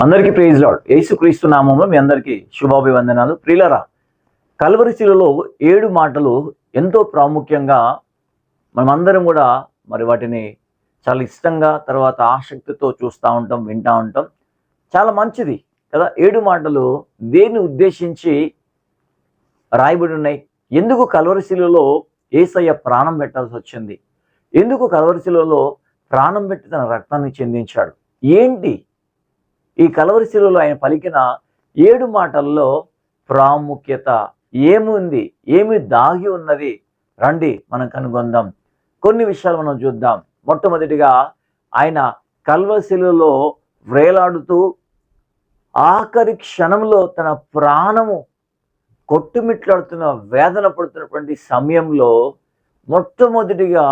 అందరికీ praise lord. యేసుక్రీస్తు నామములో మీ అందరికీ శుభాభివందనాలు. ప్రియులారా, కల్వరి శిలువలో 7 మాటలు ఎంతో ప్రాముఖ్యంగా మనమందరం కూడా మరి వాటిని చాలా ఇష్టంగా తర్వాత ఆసక్తితో చూస్తూ ఉంటాం, వింటూ ఉంటాం. చాలా మంచిది కదా. 7 మాటలు దేన్ని ఉద్దేశించి రాయబడి ఉన్నాయి? ఎందుకు కల్వరి శిలువలో యేసయ్య ప్రాణం పెట్టాల్సి వచ్చింది? ఎందుకు కల్వరి శిలువలో ప్రాణం పెట్టి తన రక్తాన్ని చెందించాడు? ఏంటి ఈ కల్వరి శిలువలో ఆయన పలికిన 7 మాటల్లో ప్రాముఖ్యత ఏముంది? ఏమి దాగి ఉన్నది? రండి మనం కనుగొందాం. కొన్ని విషయాలు మనం చూద్దాం. మొట్టమొదటిగా ఆయన కల్వరి శిలువలో వ్రేలాడుతూ ఆఖరి క్షణంలో తన ప్రాణము కొట్టుమిట్లాడుతున్న వేదన పడుతున్నటువంటి సమయంలో మొట్టమొదటిగా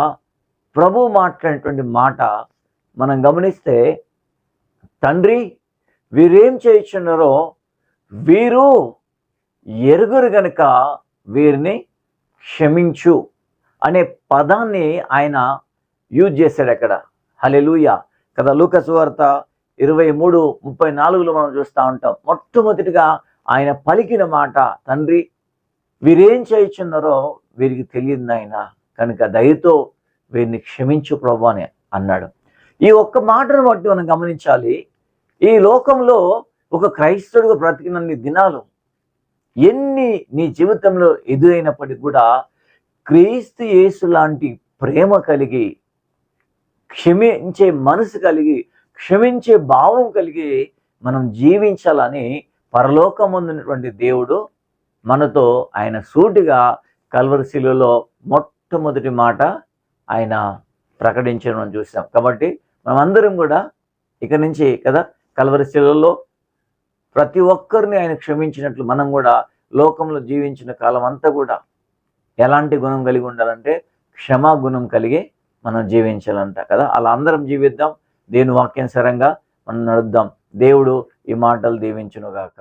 ప్రభు మాట్లాడినటువంటి మాట మనం గమనిస్తే, తండ్రి, వీరేం చేయుచున్నారో వీరు ఎరుగురు గనుక వీరిని క్షమించు అనే పదాన్ని ఆయన యూజ్ చేశాడు అక్కడ. హల్లెలూయా కదా. లూకా సువార్త 23:34 మనం చూస్తూ ఉంటాం. మొట్టమొదటిగా ఆయన పలికిన మాట, తండ్రి, వీరేం చేయుచున్నారో వీరికి తెలియదు నాయన, కనుక దయతో వీరిని క్షమించు ప్రభు అని అన్నాడు. ఈ ఒక్క మాటను బట్టి మనం గమనించాలి, ఈ లోకంలో ఒక క్రైస్తవుడిగా బ్రతికినన్ని దినాలు ఎన్ని నీ జీవితంలో ఎదురైనప్పటికీ కూడా క్రీస్తు యేసు లాంటి ప్రేమ కలిగి, క్షమించే మనసు కలిగి, క్షమించే భావం కలిగి మనం జీవించాలని పరలోకమందున్నటువంటి దేవుడు మనతో ఆయన సూటిగా కల్వరి శిలువలో మొట్టమొదటి మాట ఆయన ప్రకటించడం చూసాం. కాబట్టి మనం అందరం కూడా ఇక నుంచి కదా కల్వరి శిలువలో ప్రతి ఒక్కరిని ఆయన క్షమించినట్లు మనం కూడా లోకంలో జీవించిన కాలం అంతా కూడా ఎలాంటి గుణం కలిగి ఉండాలంటే క్షమా గుణం కలిగి మనం జీవించాలంట కదా. అలా అందరం జీవిద్దాం. దేవుని వాక్యానుసారంగా మనం నడుద్దాం. దేవుడు ఈ మాటలు దీవించునుగాక.